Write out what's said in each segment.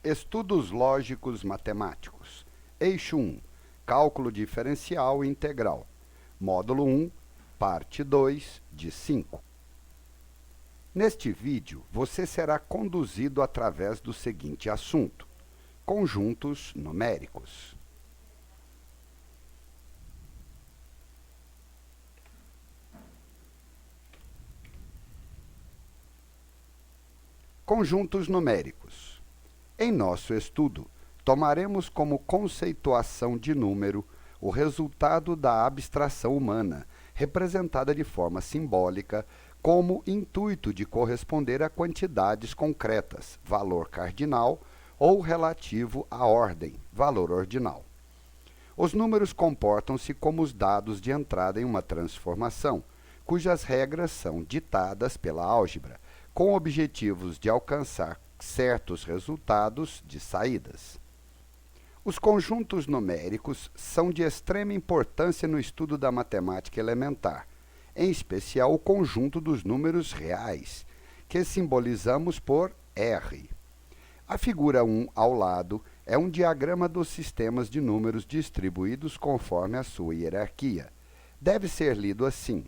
Estudos lógicos matemáticos. Eixo 1. Cálculo diferencial e integral. Módulo 1, parte 2, de 5. Neste vídeo, você será conduzido através do seguinte assunto: conjuntos numéricos. Conjuntos numéricos. Em nosso estudo, tomaremos como conceituação de número o resultado da abstração humana, representada de forma simbólica, como intuito de corresponder a quantidades concretas, valor cardinal, ou relativo à ordem, valor ordinal. Os números comportam-se como os dados de entrada em uma transformação, cujas regras são ditadas pela álgebra, com objetivos de alcançar certos resultados de saídas. Os conjuntos numéricos são de extrema importância no estudo da matemática elementar, em especial o conjunto dos números reais, que simbolizamos por R. A figura 1 ao lado é um diagrama dos sistemas de números distribuídos conforme a sua hierarquia. Deve ser lido assim: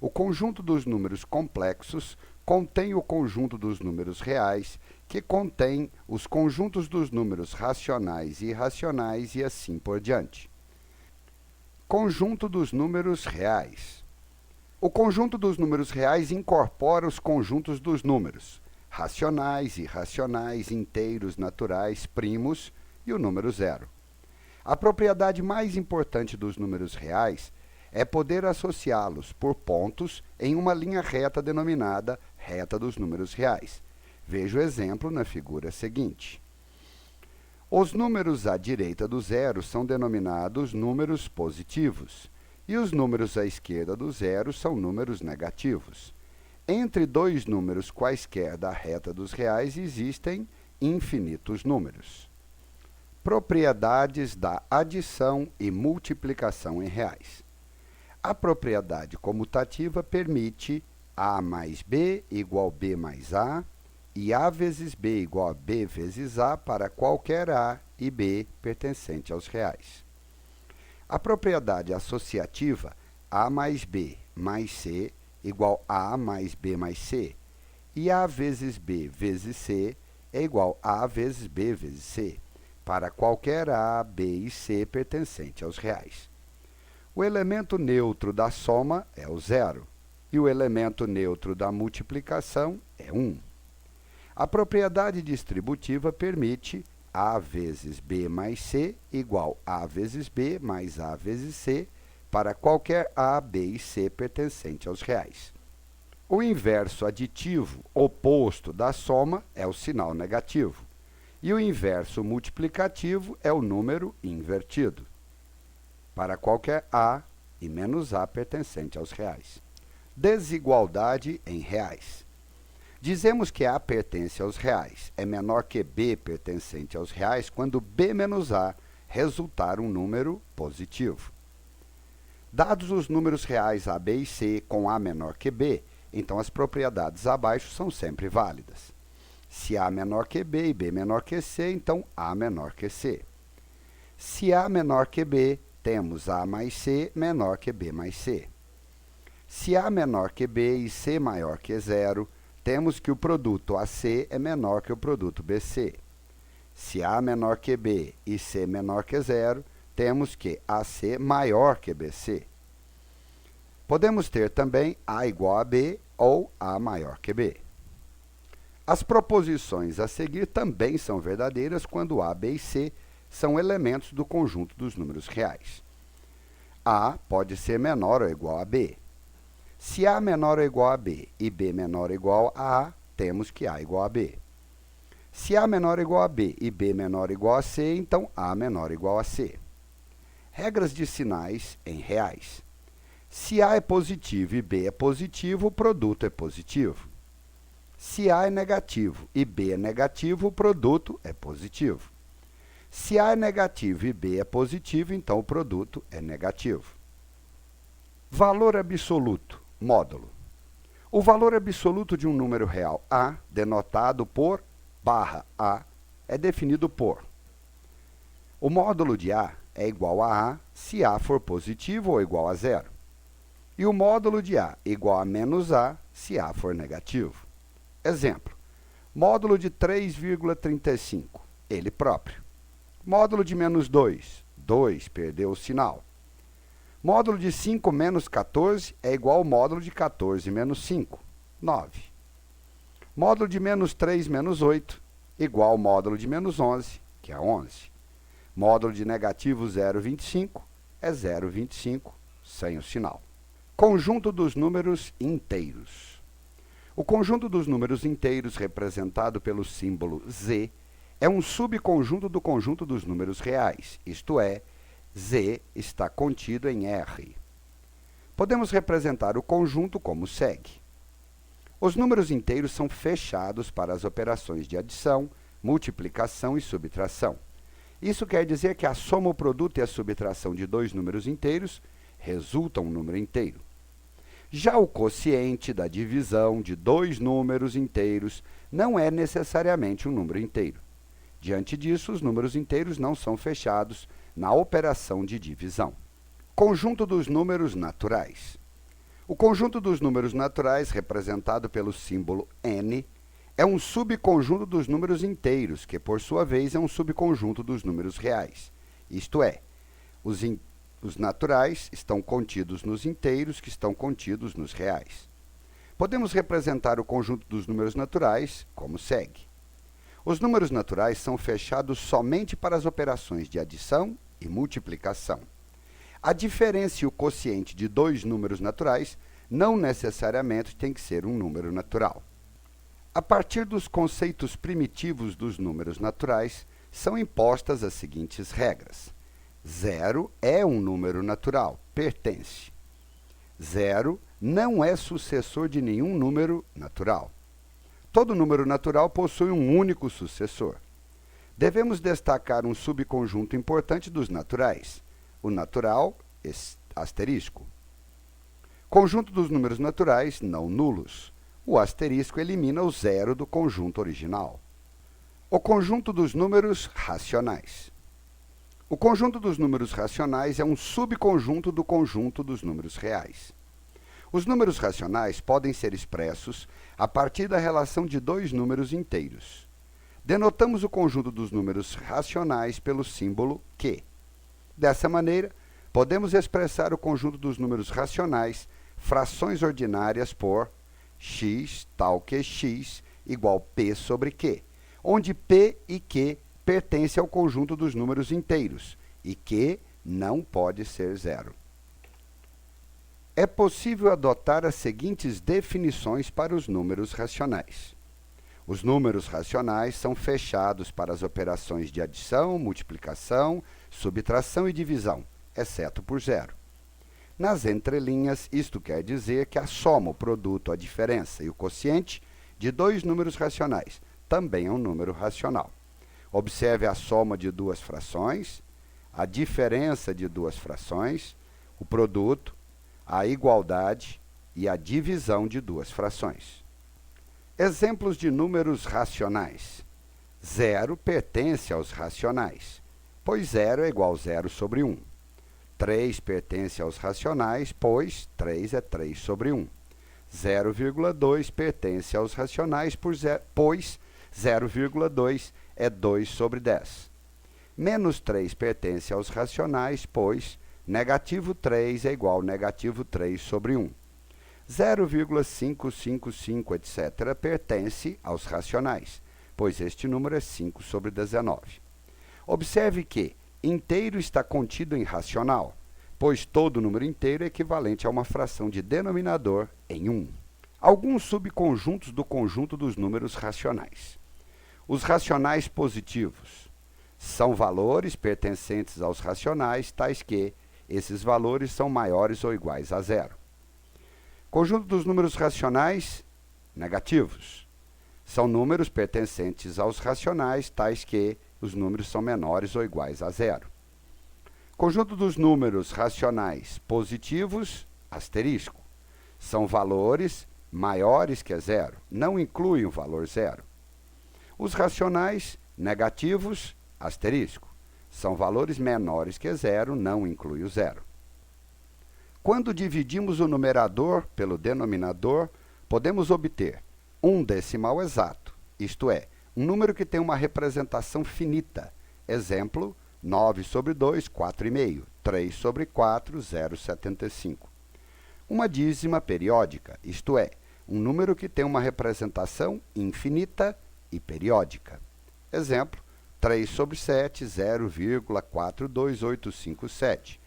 o conjunto dos números complexos contém o conjunto dos números reais, que contém os conjuntos dos números racionais e irracionais e assim por diante. Conjunto dos números reais. O conjunto dos números reais incorpora os conjuntos dos números racionais, irracionais, inteiros, naturais, primos e o número zero. A propriedade mais importante dos números reais é poder associá-los por pontos em uma linha reta denominada reta dos números reais. Veja o exemplo na figura seguinte. Os números à direita do zero são denominados números positivos, e os números à esquerda do zero são números negativos. Entre dois números quaisquer da reta dos reais existem infinitos números. Propriedades da adição e multiplicação em reais. A propriedade comutativa permite A mais B igual B mais A, e A vezes B igual a B vezes A para qualquer A e B pertencente aos reais. A propriedade associativa A mais B mais C igual A mais B mais C, e A vezes B vezes C é igual a vezes B vezes C, para qualquer A, B e C pertencente aos reais. O elemento neutro da soma é o zero, e o elemento neutro da multiplicação é 1. A propriedade distributiva permite A vezes B mais C igual A vezes B mais A vezes C para qualquer A, B e C pertencente aos reais. O inverso aditivo oposto da soma é o sinal negativo, e o inverso multiplicativo é o número invertido, para qualquer A e menos A pertencente aos reais. Desigualdade em reais. Dizemos que A pertence aos reais, é menor que B pertencente aos reais quando B menos A resultar um número positivo. Dados os números reais A, B e C com A menor que B, então as propriedades abaixo são sempre válidas. Se A menor que B e B menor que C, então A menor que C. Se A menor que B, temos A mais C menor que B mais C. Se A menor que B e C maior que zero, temos que o produto AC é menor que o produto BC. Se A menor que B e C menor que zero, temos que AC maior que BC. Podemos ter também A igual a B ou A maior que B. As proposições a seguir também são verdadeiras quando A, B e C são elementos do conjunto dos números reais. A pode ser menor ou igual a B. Se A menor ou igual a B e B menor ou igual a A, temos que A igual a B. Se A menor ou igual a B e B menor ou igual a C, então A menor ou igual a C. Regras de sinais em reais. Se A é positivo e B é positivo, o produto é positivo. Se A é negativo e B é negativo, o produto é positivo. Se A é negativo e B é positivo, então o produto é negativo. Valor absoluto, módulo. O valor absoluto de um número real A, denotado por barra A, é definido por: o módulo de A é igual a A se A for positivo ou igual a zero. E o módulo de A igual a menos A se A for negativo. Exemplo: módulo de 3,35, ele próprio. Módulo de menos 2, 2, perdeu o sinal. Módulo de 5 menos 14 é igual ao módulo de 14 menos 5, 9. Módulo de menos 3 menos 8, igual ao módulo de menos 11, que é 11. Módulo de negativo 0,25 é 0,25, sem o sinal. Conjunto dos números inteiros. O conjunto dos números inteiros, representado pelo símbolo Z, é um subconjunto do conjunto dos números reais, isto é, Z está contido em R. Podemos representar o conjunto como segue. Os números inteiros são fechados para as operações de adição, multiplicação e subtração. Isso quer dizer que a soma, o produto e a subtração de dois números inteiros resultam um número inteiro. Já o quociente da divisão de dois números inteiros não é necessariamente um número inteiro. Diante disso, os números inteiros não são fechados na operação de divisão. Conjunto dos números naturais. O conjunto dos números naturais, representado pelo símbolo N, é um subconjunto dos números inteiros, que por sua vez é um subconjunto dos números reais. Isto é, os naturais estão contidos nos inteiros, que estão contidos nos reais. Podemos representar o conjunto dos números naturais como segue. Os números naturais são fechados somente para as operações de adição e multiplicação. A diferença e o quociente de dois números naturais não necessariamente tem que ser um número natural. A partir dos conceitos primitivos dos números naturais, são impostas as seguintes regras. 0 é um número natural, pertence. 0 não é sucessor de nenhum número natural. Todo número natural possui um único sucessor. Devemos destacar um subconjunto importante dos naturais, o natural asterisco. Conjunto dos números naturais não nulos. O asterisco elimina o zero do conjunto original. O conjunto dos números racionais. O conjunto dos números racionais é um subconjunto do conjunto dos números reais. Os números racionais podem ser expressos a partir da relação de dois números inteiros. Denotamos o conjunto dos números racionais pelo símbolo Q. Dessa maneira, podemos expressar o conjunto dos números racionais, frações ordinárias, por x tal que x igual p sobre q, onde p e q pertencem ao conjunto dos números inteiros e q não pode ser zero. É possível adotar as seguintes definições para os números racionais. Os números racionais são fechados para as operações de adição, multiplicação, subtração e divisão, exceto por zero. Nas entrelinhas, isto quer dizer que a soma, o produto, a diferença e o quociente de dois números racionais também é um número racional. Observe a soma de duas frações, a diferença de duas frações, o produto, a igualdade e a divisão de duas frações. Exemplos de números racionais. 0 pertence aos racionais, pois 0 é igual a 0 sobre 1. 3 pertence aos racionais, pois 3 é 3 sobre 1. 0,2 pertence aos racionais, pois 0,2 é 2 sobre 10. Menos 3 pertence aos racionais, pois negativo 3 é igual a negativo 3 sobre 1. 0,555, etc., pertence aos racionais, pois este número é 5 sobre 19. Observe que inteiro está contido em racional, pois todo número inteiro é equivalente a uma fração de denominador em 1. Alguns subconjuntos do conjunto dos números racionais. Os racionais positivos são valores pertencentes aos racionais, tais que esses valores são maiores ou iguais a zero. Conjunto dos números racionais negativos são números pertencentes aos racionais, tais que os números são menores ou iguais a zero. Conjunto dos números racionais positivos, asterisco, são valores maiores que zero, não incluem o valor zero. Os racionais Negativos, asterisco. São valores menores que zero, não inclui o zero. Quando dividimos o numerador pelo denominador, podemos obter um decimal exato, isto é, um número que tem uma representação finita. Exemplo, 9 sobre 2, 4,5. 3 sobre 4, 0,75. Uma dízima periódica, isto é, um número que tem uma representação infinita e periódica. Exemplo, 3 sobre 7, 0,42857.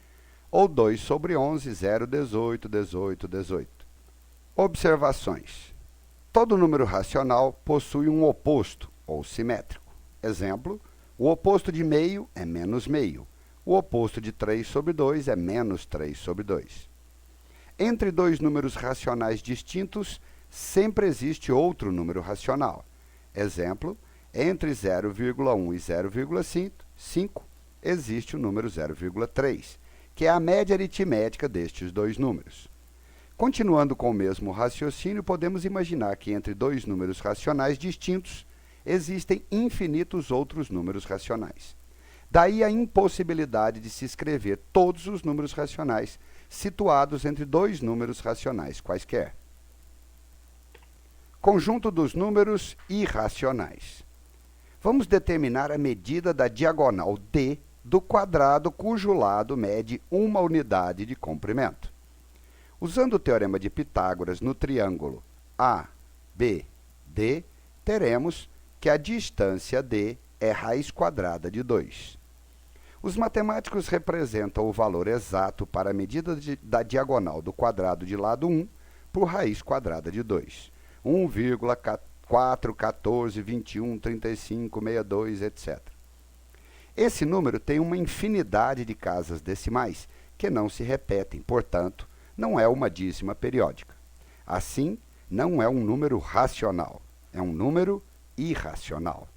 Ou 2 sobre 11, 0,18, 18, 18. Observações. Todo número racional possui um oposto, ou simétrico. Exemplo, o oposto de meio é menos meio. O oposto de 3 sobre 2 é menos 3 sobre 2. Entre dois números racionais distintos, sempre existe outro número racional. Exemplo, entre 0,1 e 0,5 existe o número 0,3, que é a média aritmética destes dois números. Continuando com o mesmo raciocínio, podemos imaginar que entre dois números racionais distintos existem infinitos outros números racionais. Daí a impossibilidade de se escrever todos os números racionais situados entre dois números racionais quaisquer. Conjunto dos números irracionais. Vamos determinar a medida da diagonal D do quadrado cujo lado mede uma unidade de comprimento. Usando o teorema de Pitágoras no triângulo ABD, teremos que a distância D é raiz quadrada de 2. Os matemáticos representam o valor exato para a medida da diagonal do quadrado de lado 1 por raiz quadrada de 2. 1,4, 14, 21, 35, 62, etc. Esse número tem uma infinidade de casas decimais que não se repetem, portanto, não é uma dízima periódica. Assim, não é um número racional, é um número irracional.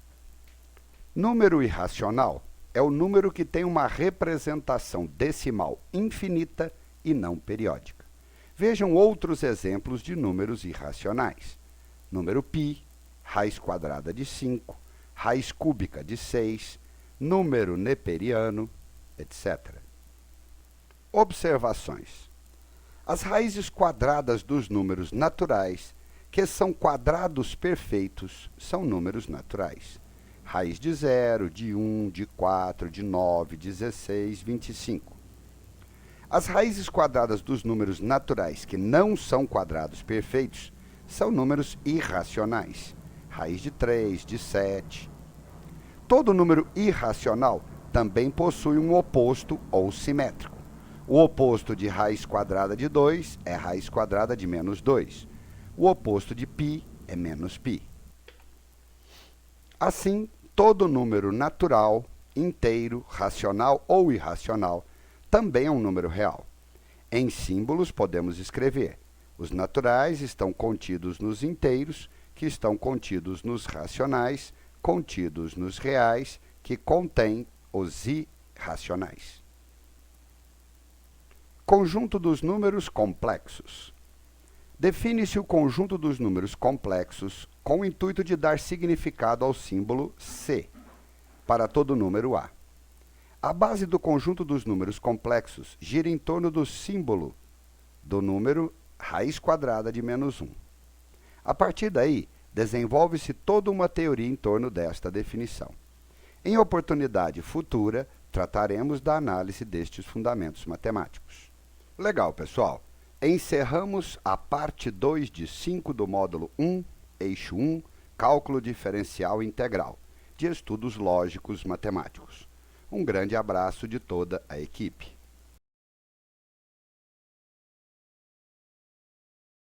Número irracional é o número que tem uma representação decimal infinita e não periódica. Vejam outros exemplos de números irracionais. Número π, raiz quadrada de 5, raiz cúbica de 6, número neperiano, etc. Observações. As raízes quadradas dos números naturais, que são quadrados perfeitos, são números naturais. Raiz de 0, de 1, de 4, de 9, 16, 25. As raízes quadradas dos números naturais que não são quadrados perfeitos são números irracionais. Raiz de 3, de 7. Todo número irracional também possui um oposto ou simétrico. O oposto de raiz quadrada de 2 é raiz quadrada de menos 2. O oposto de π é menos π. Assim, todo número natural, inteiro, racional ou irracional também é um número real. Em símbolos podemos escrever: os naturais estão contidos nos inteiros, que estão contidos nos racionais, contidos nos reais, que contêm os irracionais. Conjunto dos números complexos. Define-se o conjunto dos números complexos com o intuito de dar significado ao símbolo C para todo número A. A base do conjunto dos números complexos gira em torno do símbolo do número raiz quadrada de menos 1. A partir daí, desenvolve-se toda uma teoria em torno desta definição. Em oportunidade futura, trataremos da análise destes fundamentos matemáticos. Legal, pessoal! Encerramos a parte 2 de 5 do módulo 1, eixo 1, Cálculo Diferencial Integral, de Estudos Lógicos Matemáticos. Um grande abraço de toda a equipe.